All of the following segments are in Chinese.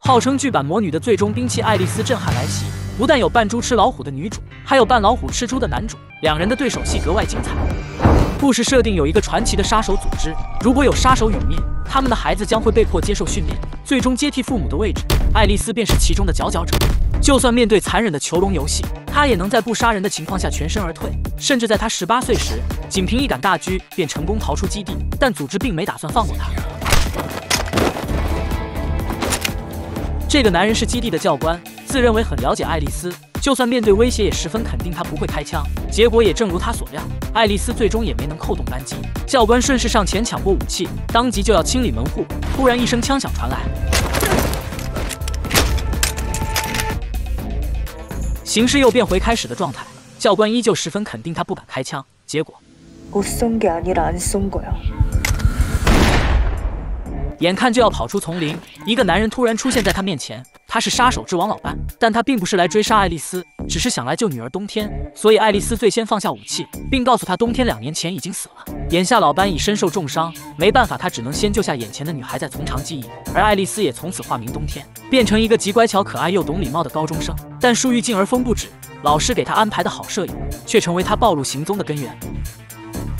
号称剧版魔女的最终兵器爱丽丝震撼来袭，不但有扮猪吃老虎的女主，还有扮老虎吃猪的男主，两人的对手戏格外精彩。故事设定有一个传奇的杀手组织，如果有杀手陨灭，他们的孩子将会被迫接受训练，最终接替父母的位置。爱丽丝便是其中的佼佼者。就算面对残忍的囚笼游戏，她也能在不杀人的情况下全身而退。甚至在她18岁时，仅凭一杆大狙便成功逃出基地，但组织并没打算放过她。这个男人是基地的教官，自认为很了解爱丽丝，就算面对威胁也十分肯定他不会开枪。结果也正如他所料，爱丽丝最终也没能扣动扳机。教官顺势上前抢过武器，当即就要清理门户，突然一声枪响传来，形势又变回开始的状态。教官依旧十分肯定他不敢开枪，结果못 쏜 게 아니라 안 쏜 거야。眼看就要跑出丛林，一个男人突然出现在他面前。他是杀手之王老伴，但他并不是来追杀爱丽丝，只是想来救女儿冬天。所以爱丽丝最先放下武器，并告诉他冬天2年前已经死了。眼下老班已身受重伤，没办法，他只能先救下眼前的女孩，再从长计议。而爱丽丝也从此化名冬天，变成一个极乖巧可爱又懂礼貌的高中生。但树欲静而风不止，老师给他安排的好舍友，却成为他暴露行踪的根源。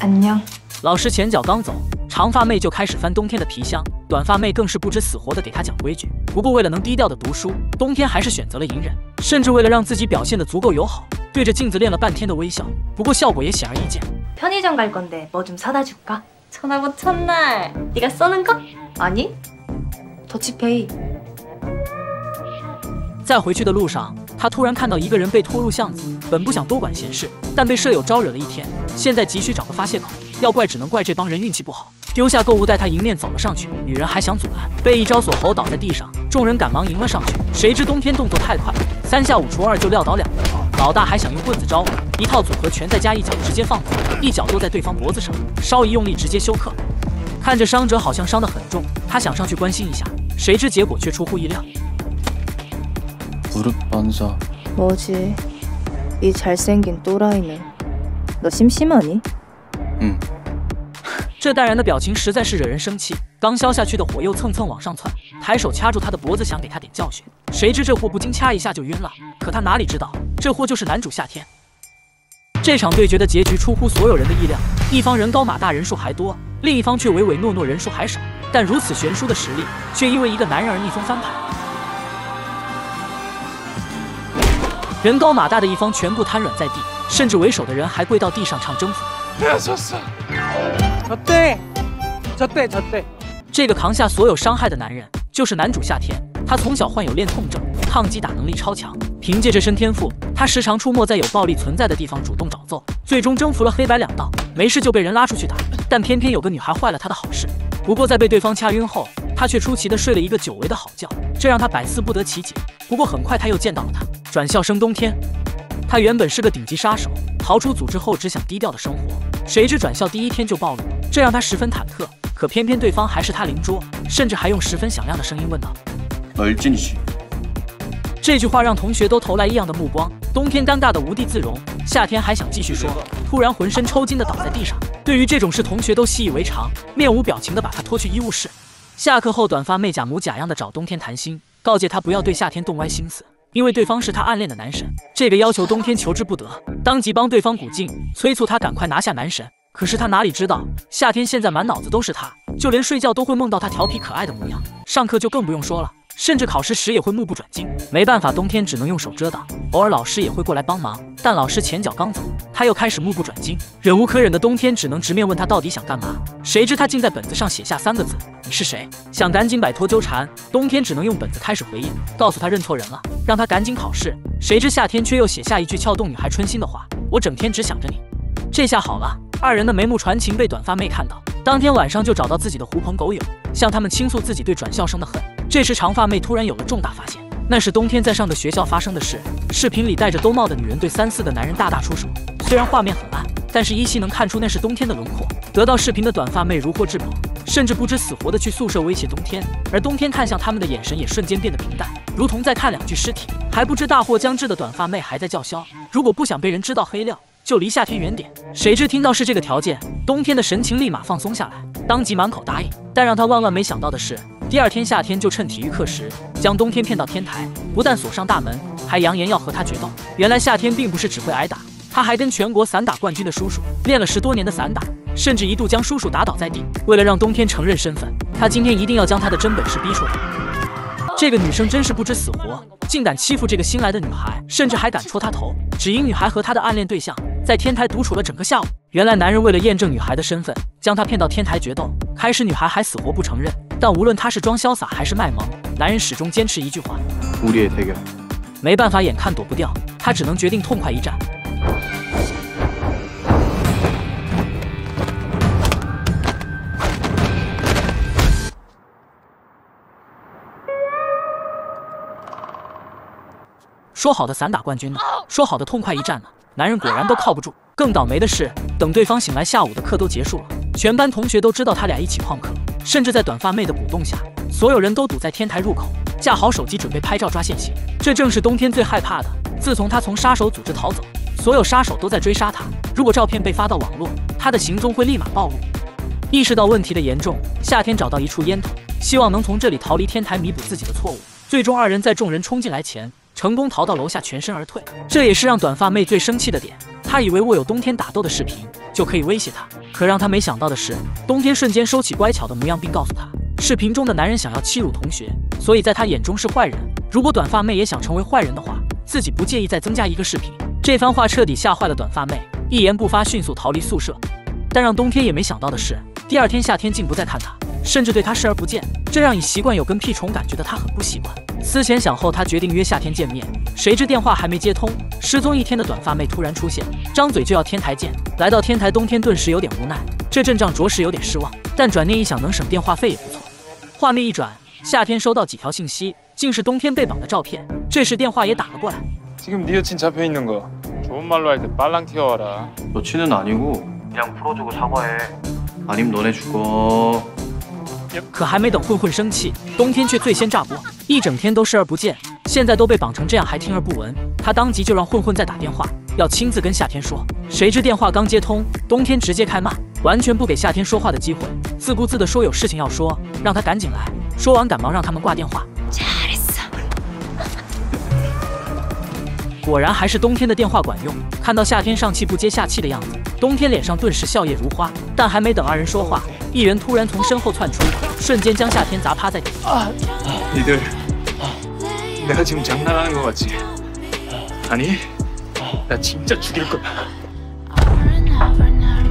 안녕。老师前脚刚走，长发妹就开始翻冬天的皮箱，短发妹更是不知死活的给他讲规矩。不过为了能低调的读书，冬天还是选择了隐忍，甚至为了让自己表现得足够友好，对着镜子练了半天的微笑。不过效果也显而易见。편의점 갈 건데 뭐 좀 사다 줄까? 전화부 첫날 네가 써는 거? 아니, 더치페이。在回去的路上，他突然看到一个人被拖入巷子，本不想多管闲事，但被舍友招惹了一天，现在急需找个发泄口。要怪只能怪这帮人运气不好，丢下购物袋，他迎面走了上去，女人还想阻拦，被一招锁喉倒在地上，众人赶忙迎了上去。谁知冬天动作太快，3下5除2就撂倒2人，老大还想用棍子招呼，一套组合拳再加一脚直接放倒，一脚落在对方脖子上，稍一用力直接休克。看着伤者好像伤得很重，他想上去关心一下，谁知结果却出乎意料。뭐지? 이 잘생긴 또라이는 너 심심하니？这淡然的表情实在是惹人生气，刚消下去的火又蹭蹭往上窜，抬手掐住他的脖子想给他点教训，谁知这货不经掐一下就晕了。可他哪里知道，这货就是男主夏天。这场对决的结局出乎所有人的意料，一方人高马大人数还多，另一方却唯唯诺诺人数还少，但如此悬殊的实力却因为一个男人而逆风翻盘。人高马大的一方全部瘫软在地，甚至为首的人还跪到地上唱征服。这个扛下所有伤害的男人就是男主夏天。他从小患有恋痛症，抗击打能力超强，凭借这身天赋，他时常出没在有暴力存在的地方主动找揍，最终征服了黑白两道。没事就被人拉出去打，但偏偏有个女孩坏了他的好事。不过在被对方掐晕后，他却出奇的睡了一个久违的好觉，这让他百思不得其解。不过很快他又见到了他，转校生冬天。他原本是个顶级杀手，逃出组织后只想低调的生活，谁知转校第1天就暴露，这让他十分忐忑。可偏偏对方还是他邻桌，甚至还用十分响亮的声音问道：“这句话让同学都投来异样的目光。冬天尴尬的无地自容，夏天还想继续说，突然浑身抽筋的倒在地上。对于这种事，同学都习以为常，面无表情的把他拖去医务室。下课后，短发妹假模假样的找冬天谈心，告诫他不要对夏天动歪心思，因为对方是他暗恋的男神。这个要求冬天求之不得，当即帮对方鼓劲，催促他赶快拿下男神。可是他哪里知道，夏天现在满脑子都是他，就连睡觉都会梦到他调皮可爱的模样，上课就更不用说了，甚至考试时也会目不转睛。没办法，冬天只能用手遮挡，偶尔老师也会过来帮忙，但老师前脚刚走，他又开始目不转睛。忍无可忍的冬天只能直面问他到底想干嘛，谁知他竟在本子上写下3个字：你是谁？想赶紧摆脱纠缠，冬天只能用本子开始回应，告诉他认错人了，让他赶紧考试。谁知夏天却又写下一句撬动女孩春心的话：我整天只想着你。这下好了，二人的眉目传情被短发妹看到，当天晚上就找到自己的狐朋狗友，向他们倾诉自己对转校生的恨。这时长发妹突然有了重大发现，那是冬天在上的学校发生的事。视频里戴着兜帽的女人对3、4个男人大打出手，虽然画面很暗，但是依稀能看出那是冬天的轮廓。得到视频的短发妹如获至宝，甚至不知死活的去宿舍威胁冬天，而冬天看向他们的眼神也瞬间变得平淡，如同在看2具尸体。还不知大祸将至的短发妹还在叫嚣，如果不想被人知道黑料，就离夏天远点。谁知听到是这个条件，冬天的神情立马放松下来，当即满口答应。但让他万万没想到的是，第二天，夏天就趁体育课时将冬天骗到天台，不但锁上大门，还扬言要和他决斗。原来夏天并不是只会挨打，他还跟全国散打冠军的叔叔练了10多年的散打，甚至一度将叔叔打倒在地。为了让冬天承认身份，他今天一定要将他的真本事逼出来。这个女生真是不知死活，竟敢欺负这个新来的女孩，甚至还敢戳她头，只因女孩和她的暗恋对象在天台独处了整个下午。原来男人为了验证女孩的身份，将她骗到天台决斗。开始女孩还死活不承认，但无论她是装潇洒还是卖萌，男人始终坚持一句话：우리의 대결。没办法，眼看躲不掉，他只能决定痛快一战。说好的散打冠军呢？说好的痛快一战呢？男人果然都靠不住。更倒霉的是，等对方醒来，下午的课都结束了，全班同学都知道他俩一起旷课，甚至在短发妹的鼓动下，所有人都堵在天台入口，架好手机准备拍照抓现行。这正是冬天最害怕的。自从他从杀手组织逃走，所有杀手都在追杀他。如果照片被发到网络，他的行踪会立马暴露。意识到问题的严重，夏天找到一处烟筒，希望能从这里逃离天台，弥补自己的错误。最终，二人在众人冲进来前，成功逃到楼下，全身而退。这也是让短发妹最生气的点。她以为握有冬天打斗的视频就可以威胁他，可让她没想到的是，冬天瞬间收起乖巧的模样，并告诉她，视频中的男人想要欺辱同学，所以在他眼中是坏人。如果短发妹也想成为坏人的话，自己不介意再增加一个视频。这番话彻底吓坏了短发妹，一言不发，迅速逃离宿舍。但让冬天也没想到的是，第二天夏天竟不再看他，甚至对他视而不见，这让已习惯有跟屁虫感觉的他很不习惯。思前想后，他决定约夏天见面。谁知电话还没接通，失踪1天的短发妹突然出现，张嘴就要天台见。来到天台，冬天顿时有点无奈，这阵仗着实有点失望，但转念一想，能省电话费也不错。画面一转，夏天收到几条信息，竟是冬天被绑的照片。这时电话也打了过来。지금 네 여친 잡혀 있는 거. 좋은 말로 할 때 빨랑 튀어와라. 여친은 아니고 그냥 풀어주고 사과해. 아님 너네 죽어. 可还没等混混生气，冬天却最先炸锅，一整天都视而不见，现在都被绑成这样还听而不闻。他当即就让混混再打电话，要亲自跟夏天说。谁知电话刚接通，冬天直接开骂，完全不给夏天说话的机会，自顾自地说有事情要说，让他赶紧来。说完赶忙让他们挂电话。果然还是冬天的电话管用。看到夏天上气不接下气的样子，冬天脸上顿时笑靥如花。但还没等二人说话，一人突然从身后窜出，瞬间将夏天砸趴在地。니들 내가 지금 장난하는 거 같지? 아니, 나 진짜 죽일 거야.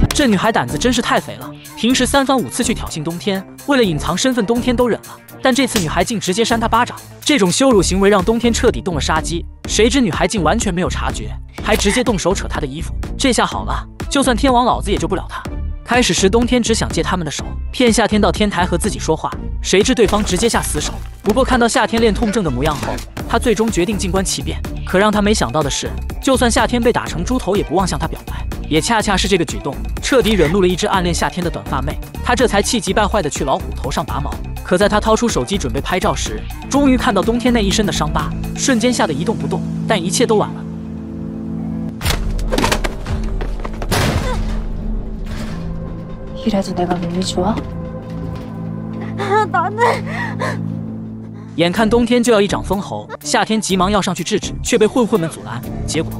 这女孩胆子真是太肥了，平时3番5次去挑衅冬天，为了隐藏身份，冬天都忍了，但这次女孩竟直接扇她巴掌。这种羞辱行为让冬天彻底动了杀机。谁知女孩竟完全没有察觉，还直接动手扯她的衣服。这下好了，就算天王老子也救不了她。开始时，冬天只想借他们的手骗夏天到天台和自己说话，谁知对方直接下死手。不过看到夏天练痛症的模样后，他最终决定静观其变。可让他没想到的是，就算夏天被打成猪头，也不忘向他表白。也恰恰是这个举动，彻底惹怒了一直暗恋夏天的短发妹，他这才气急败坏的去老虎头上拔毛。可在他掏出手机准备拍照时，终于看到冬天那一身的伤疤，瞬間吓得一动不动。但一切都晚了。 이래도 내가 몸이 좋아? 나는 眼看冬天就要一掌封喉，夏天急忙要上去制止，却被混混们阻拦。结果，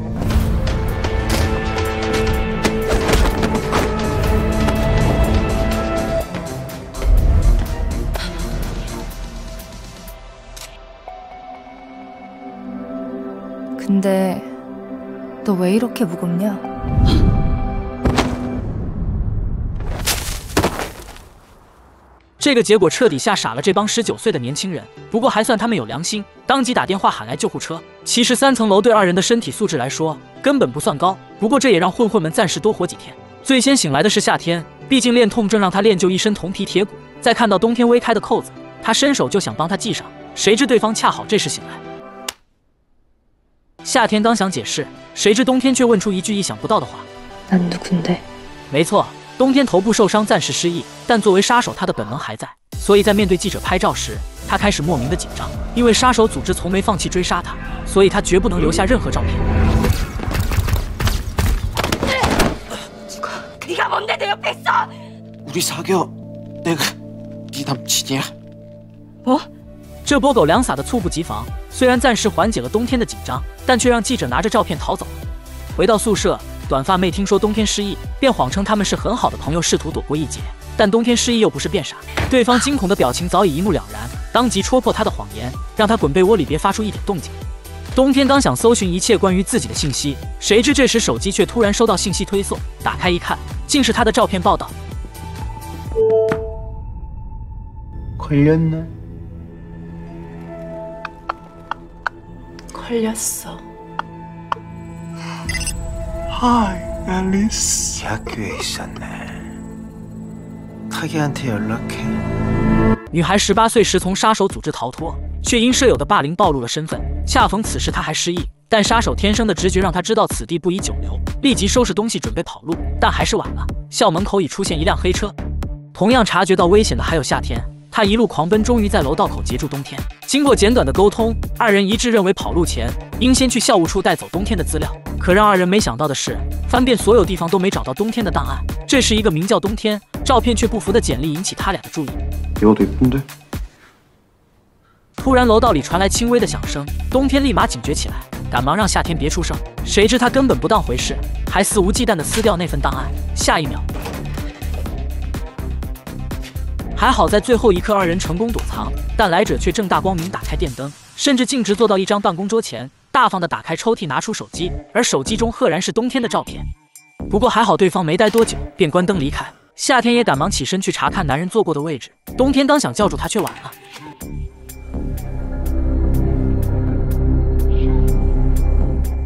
근데 너 왜 이렇게 무겁냐?这个结果彻底吓傻了这帮19岁的年轻人。不过还算他们有良心，当即打电话喊来救护车。其实3层楼对二人的身体素质来说根本不算高，不过这也让混混们暂时多活几天。最先醒来的是夏天，毕竟练痛症让他练就一身铜皮铁骨。再看到冬天微开的扣子，他伸手就想帮他系上，谁知对方恰好这时醒来。夏天刚想解释，谁知冬天却问出一句意想不到的话：“난 누군데？” 没错。 冬天头部受伤，暂时失忆，但作为杀手，他的本能还在，所以在面对记者拍照时，他开始莫名的紧张。因为杀手组织从没放弃追杀他，所以他绝不能留下任何照片。네가 뭔데 내 옆에 있어? 우리 사겨. 내가 네 남친이야. 뭐？ 这波狗粮撒的猝不及防，虽然暂时缓解了冬天的紧张，但却让记者拿着照片逃走了。回到宿舍，短发妹听说冬天失忆，便谎称他们是很好的朋友，试图躲过一劫。但冬天失忆又不是变傻，对方惊恐的表情早已一目了然，当即戳破他的谎言，让他滚被窝里别发出一点动静。冬天刚想搜寻一切关于自己的信息，谁知这时手机却突然收到信息推送，打开一看，竟是他的照片报道。걸렸나? 걸렸어. 하이, 앨리스. 학교에 있었네. 타기한테 연락해. 女孩18岁时从杀手组织逃脱，却因舍友的霸凌暴露了身份。恰逢此时她还失忆，但杀手天生的直觉让她知道此地不宜久留，立即收拾东西准备跑路，但还是晚了。校门口已出现一辆黑车。同样察觉到危险的还有夏天，他一路狂奔，终于在楼道口截住冬天。经过简短的沟通，二人一致认为跑路前应先去校务处带走冬天的资料。可让二人没想到的是，翻遍所有地方都没找到冬天的档案。这时一个名叫冬天，照片却不符的简历引起他俩的注意。 이것도 이쁜데? 突然楼道里传来轻微的响声，冬天立马警觉起来，赶忙让夏天别出声。谁知他根本不当回事，还肆无忌惮地撕掉那份档案。下一秒，还好在最后一刻二人成功躲藏，但来者却正大光明打开电灯，甚至径直坐到一张办公桌前，大方地打开抽屉拿出手机，而手机中赫然是冬天的照片。不过还好对方没待多久便关灯离开。夏天也赶忙起身去查看男人坐过的位置，冬天刚想叫住他却晚了。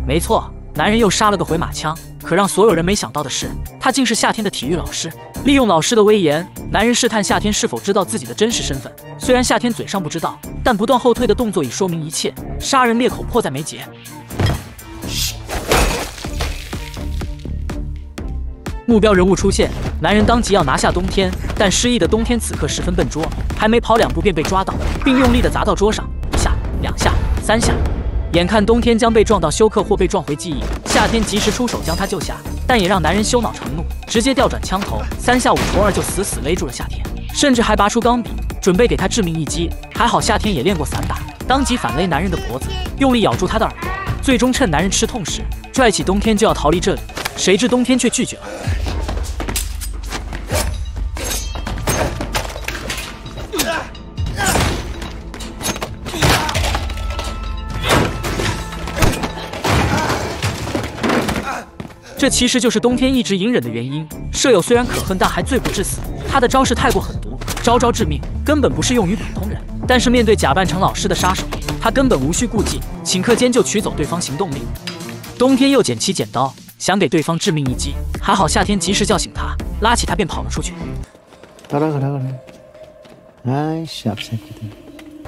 没错，男人又杀了个回马枪。可让所有人没想到的是，他竟是夏天的体育老师。利用老师的威严，男人试探夏天是否知道自己的真实身份。虽然夏天嘴上不知道，但不断后退的动作已说明一切。杀人灭口迫在眉睫。目标人物出现，男人当即要拿下冬天，但失忆的冬天此刻十分笨拙，还没跑2步便被抓到，并用力地砸到桌上，1下、2下、3下。眼看冬天将被撞到休克或被撞回记忆，夏天及时出手将他救下，但也让男人羞恼成怒，直接调转枪头，3下5除2就死死勒住了夏天，甚至还拔出钢笔准备给他致命一击。还好夏天也练过散打，当即反勒男人的脖子，用力咬住他的耳朵，最终趁男人吃痛时拽起冬天就要逃离这里，谁知冬天却拒绝了。这其实就是冬天一直隐忍的原因。舍友虽然可恨，但还罪不至死。他的招式太过狠毒，招招致命，根本不适用于普通人。但是面对假扮成老师的杀手，他根本无需顾忌，顷刻间就取走对方行动力。冬天又捡起剪刀，想给对方致命一击，还好夏天及时叫醒他，拉起他便跑了出去。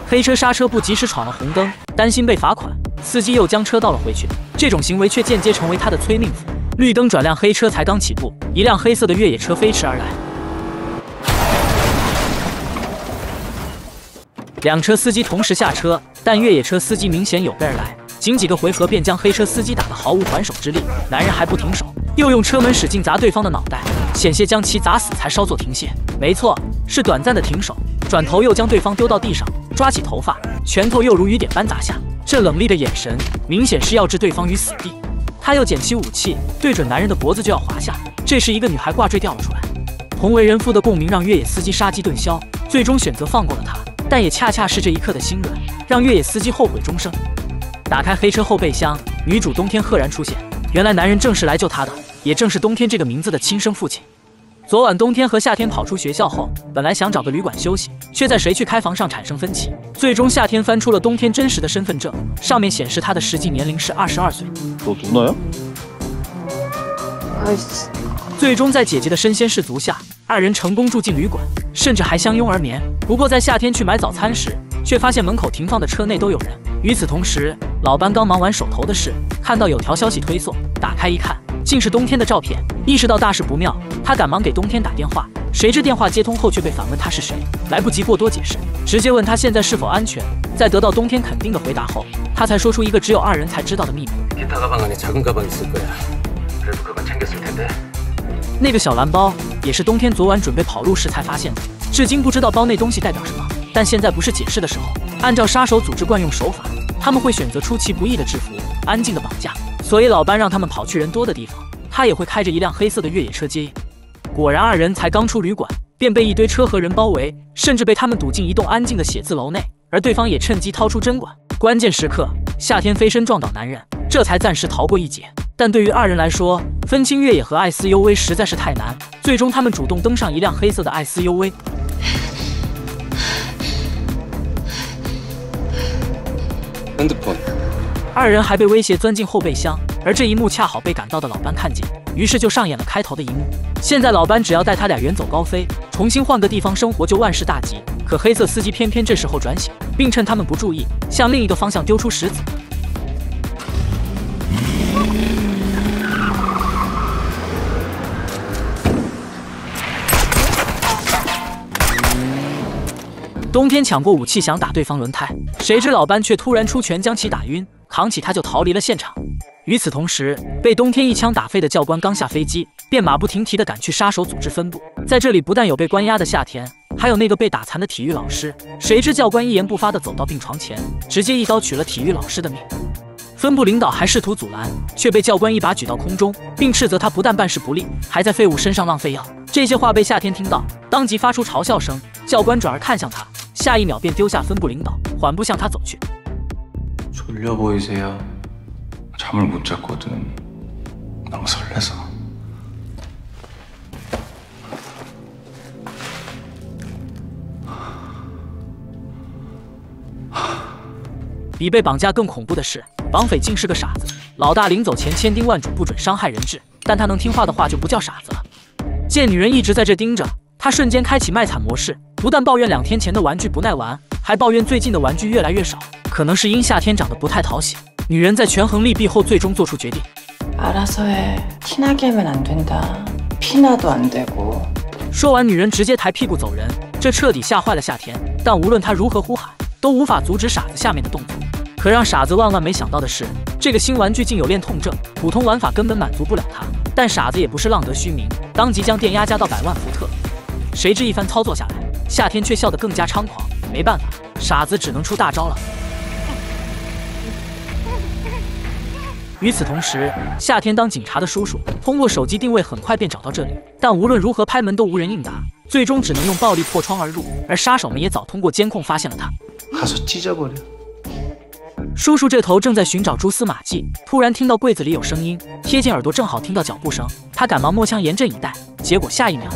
黑车刹车不及时闯了红灯，担心被罚款，司机又将车倒了回去。这种行为却间接成为他的催命符。绿灯转亮，黑车才刚起步，一辆黑色的越野车飞驰而来。两车司机同时下车，但越野车司机明显有备而来，仅几个回合便将黑车司机打得毫无还手之力。男人还不停手，又用车门使劲砸对方的脑袋，险些将其砸死才稍作停歇。没错，是短暂的停手，转头又将对方丢到地上，抓起头发，拳头又如雨点般砸下。这冷厉的眼神，明显是要置对方于死地。他又捡起武器，对准男人的脖子就要划下。这时，一个女孩挂坠掉了出来。同为人夫的共鸣让越野司机杀机顿消，最终选择放过了她。但也恰恰是这一刻的心软，让越野司机后悔终生。打开黑车后备箱，女主冬天赫然出现。原来男人正是来救她的，也正是冬天这个名字的亲生父亲。昨晚冬天和夏天跑出学校后，本来想找个旅馆休息，却在谁去开房上产生分歧。最终夏天翻出了冬天真实的身份证，上面显示他的实际年龄是22岁。너 누나야? 最终在姐姐的身先士卒下，二人成功住进旅馆，甚至还相拥而眠。不过在夏天去买早餐时，却发现门口停放的车内都有人。与此同时，老班刚忙完手头的事，看到有条消息推送，打开一看，竟是冬天的照片。意识到大事不妙，他赶忙给冬天打电话，谁知电话接通后却被反问他是谁，来不及过多解释，直接问他现在是否安全。在得到冬天肯定的回答后，他才说出一个只有二人才知道的秘密。 기타 가방 안에 작은 가방이 있을 거야. 그래도 그건 챙겼을 텐데. 那个小蓝包也是冬天昨晚准备跑路时才发现的，至今不知道包内东西代表什么。但现在不是解释的时候。按照杀手组织惯用手法，他们会选择出其不意的制服，安静的绑架。所以老班让他们跑去人多的地方，他也会开着一辆黑色的越野车接应。果然，二人才刚出旅馆，便被一堆车和人包围，甚至被他们堵进一栋安静的写字楼内，而对方也趁机掏出针管。关键时刻，夏天飞身撞倒男人，这才暂时逃过一劫。但对于二人来说，分清越野和SUV实在是太难，最终他们主动登上一辆黑色的SUV。핸드폰。二人还被威胁钻进后备箱，而这一幕恰好被赶到的老班看见，于是就上演了开头的一幕。现在老班只要带他俩远走高飞，重新换个地方生活就万事大吉。可黑色司机偏偏这时候转醒，并趁他们不注意，向另一个方向丢出石子。冬天抢过武器想打对方轮胎，谁知老班却突然出拳将其打晕，扛起他就逃离了现场。与此同时，被冬天一枪打飞的教官刚下飞机，便马不停蹄地赶去杀手组织分部。在这里不但有被关押的夏天，还有那个被打残的体育老师。谁知教官一言不发地走到病床前，直接一刀取了体育老师的命。分部领导还试图阻拦，却被教官一把举到空中，并斥责他不但办事不力，还在废物身上浪费药。这些话被夏天听到，当即发出嘲笑声。教官转而看向他，下一秒便丢下分部领导，缓步向他走去。졸려 보이세요? 잠을 못 잤거든. 너무 설레서. 比被绑架更恐怖的是，绑匪竟是个傻子。老大临走前千叮万嘱不准伤害人质，但他能听话的话就不叫傻子了。见女人一直在这盯着，他瞬间开启卖惨模式，不但抱怨2天前的玩具不耐玩，还抱怨最近的玩具越来越少。可能是因夏天长得不太讨喜，女人在权衡利弊后最终做出决定。 알아서 해. 티나게 하면 안 된다. 피나도 안 되고. 说完，女人直接抬屁股走人，这彻底吓坏了夏天。但无论他如何呼喊，都无法阻止傻子下面的动作。可让傻子万万没想到的是，这个新玩具竟有恋痛症，普通玩法根本满足不了他。但傻子也不是浪得虚名，当即将电压加到100万伏特。谁知一番操作下来，夏天却笑得更加猖狂。没办法，傻子只能出大招了。 与此同时，夏天当警察的叔叔通过手机定位很快便找到这里，但无论如何拍门都无人应答，最终只能用暴力破窗而入。而杀手们也早通过监控发现了他。 가서 찢어버려. 叔叔这头正在寻找蛛丝马迹，突然听到柜子里有声音，贴近耳朵正好听到脚步声，他赶忙摸枪严阵以待，结果下一秒，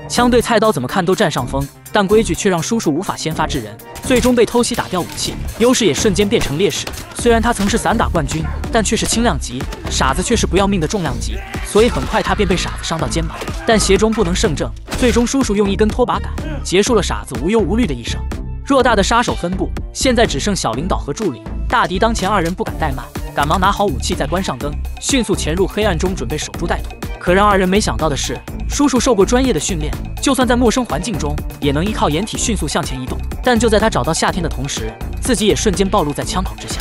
枪对菜刀怎么看都占上风，但规矩却让叔叔无法先发制人。 最终被偷袭打掉武器，优势也瞬间变成劣势。虽然他曾是散打冠军，但却是轻量级，傻子却是不要命的重量级，所以很快他便被傻子伤到肩膀。但邪中不能胜正，最终叔叔用一根拖把杆结束了傻子无忧无虑的一生。偌大的杀手分部，现在只剩小领导和助理。大敌当前，二人不敢怠慢，赶忙拿好武器，再关上灯，迅速潜入黑暗中，准备守株待兔。可让二人没想到的是，叔叔受过专业的训练，就算在陌生环境中，也能依靠掩体迅速向前移动。 但就在他找到夏天的同时，自己也瞬间暴露在枪口之下。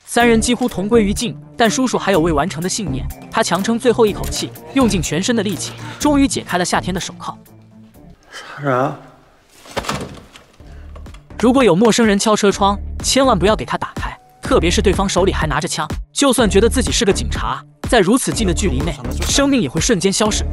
三人几乎同归于尽，但叔叔还有未完成的信念。他强撑最后一口气，用尽全身的力气，终于解开了夏天的手铐。 살아. 如果有陌生人敲车窗，千万不要给他打开。 特别是对方手里还拿着枪，就算觉得自己是个警察，在如此近的距离内，生命也会瞬间消失。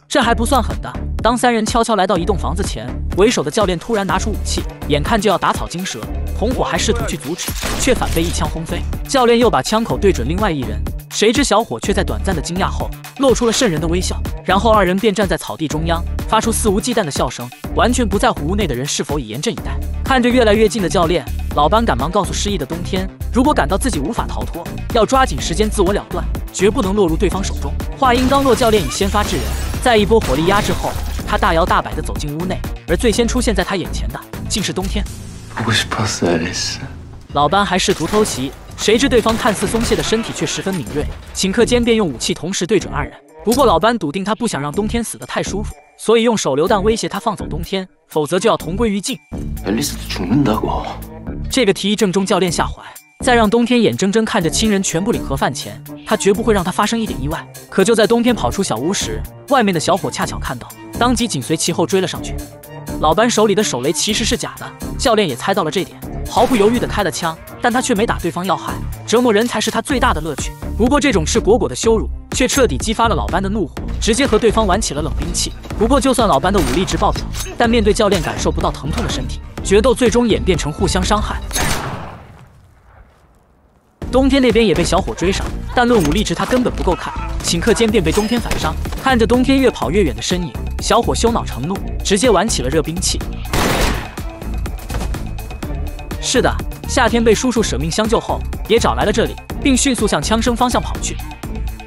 这还不算狠的，当三人悄悄来到一栋房子前，为首的教练突然拿出武器，眼看就要打草惊蛇，同伙还试图去阻止，却反被一枪轰飞。教练又把枪口对准另外一人，谁知小伙却在短暂的惊讶后，露出了瘆人的微笑。然后二人便站在草地中央，发出肆无忌惮的笑声，完全不在乎屋内的人是否已严阵以待。看着越来越近的教练。 老班赶忙告诉失忆的冬天，如果感到自己无法逃脱，要抓紧时间自我了断，绝不能落入对方手中。话音刚落，教练已先发制人，在一波火力压制后，他大摇大摆地走进屋内，而最先出现在他眼前的竟是冬天。 보고 싶었어, 앨리스. 老班还试图偷袭，谁知对方看似松懈的身体却十分敏锐，顷刻间便用武器同时对准二人。不过老班笃定他不想让冬天死得太舒服，所以用手榴弹威胁他放走冬天，否则就要同归于尽。 앨리스도 죽는다고. 这个提议正中教练下怀。 在让冬天眼睁睁看着亲人全部领盒饭前，他绝不会让他发生一点意外。可就在冬天跑出小屋时，外面的小伙恰巧看到，当即紧随其后追了上去。老班手里的手雷其实是假的，教练也猜到了这点，毫不犹豫地开了枪，但他却没打对方要害，折磨人才是他最大的乐趣。不过这种赤果果的羞辱，却彻底激发了老班的怒火，直接和对方玩起了冷兵器。不过就算老班的武力值爆表，但面对教练感受不到疼痛的身体，决斗最终演变成互相伤害。 冬天那边也被小伙追上，但论武力值他根本不够看，顷刻间便被冬天反伤。看着冬天越跑越远的身影，小伙羞恼成怒，直接玩起了热兵器。是的，夏天被叔叔舍命相救后，也找来了这里，并迅速向枪声方向跑去。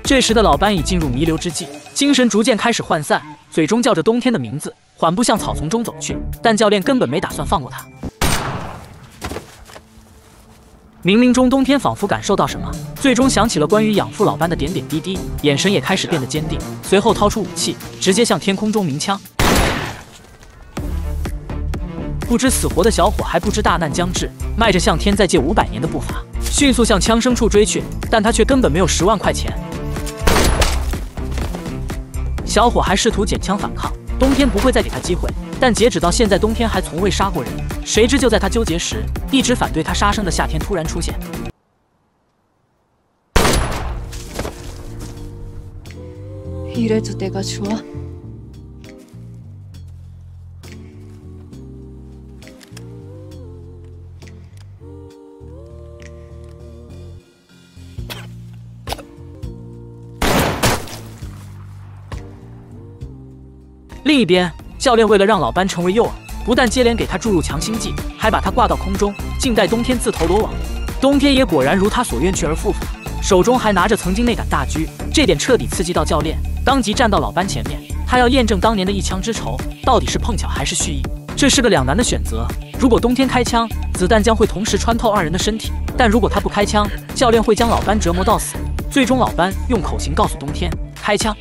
这时的老班已进入弥留之际，精神逐渐开始涣散，嘴中叫着冬天的名字，缓步向草丛中走去。但教练根本没打算放过他。 冥冥中，冬天仿佛感受到什么，最终想起了关于养父老班的点点滴滴，眼神也开始变得坚定。随后掏出武器，直接向天空中鸣枪。不知死活的小伙还不知大难将至，迈着向天再借500年的步伐，迅速向枪声处追去，但他却根本没有10万块钱。小伙还试图捡枪反抗，冬天不会再给他机会。 但截止到现在，冬天还从未杀过人。谁知就在他纠结时，一直反对他杀生的夏天突然出现。이래도내가좋아？ 另一边。 教练为了让老班成为诱饵，不但接连给他注入强心剂，还把他挂到空中，静待冬天自投罗网。冬天也果然如他所愿去而复返，手中还拿着曾经那杆大狙，这点彻底刺激到教练，当即站到老班前面，他要验证当年的一枪之仇到底是碰巧还是蓄意。这是个两难的选择，如果冬天开枪，子弹将会同时穿透2人的身体；但如果他不开枪，教练会将老班折磨到死。最终，老班用口型告诉冬天开枪。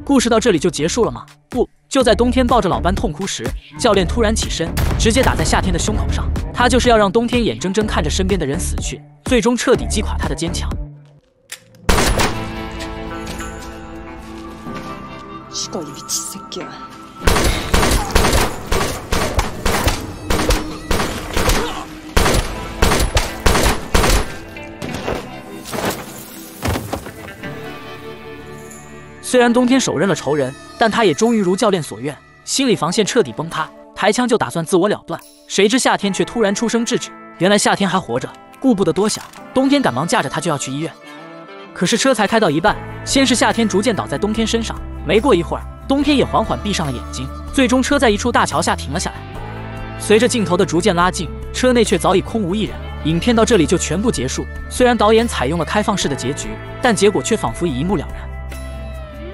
故事到这里就结束了吗？不，就在冬天抱着老班痛哭时，教练突然起身，直接打在夏天的胸口上。他就是要让冬天眼睁睁看着身边的人死去，最终彻底击垮他的坚强。죽어 이 미친 새끼야.虽然冬天手刃了仇人，但他也终于如教练所愿，心理防线彻底崩塌，抬枪就打算自我了断。谁知夏天却突然出声制止，原来夏天还活着，顾不得多想，冬天赶忙架着他就要去医院。可是车才开到一半，先是夏天逐渐倒在冬天身上，没过一会儿，冬天也缓缓闭上了眼睛，最终车在一处大桥下停了下来。随着镜头的逐渐拉近，车内却早已空无一人。影片到这里就全部结束。虽然导演采用了开放式的结局，但结果却仿佛已一目了然。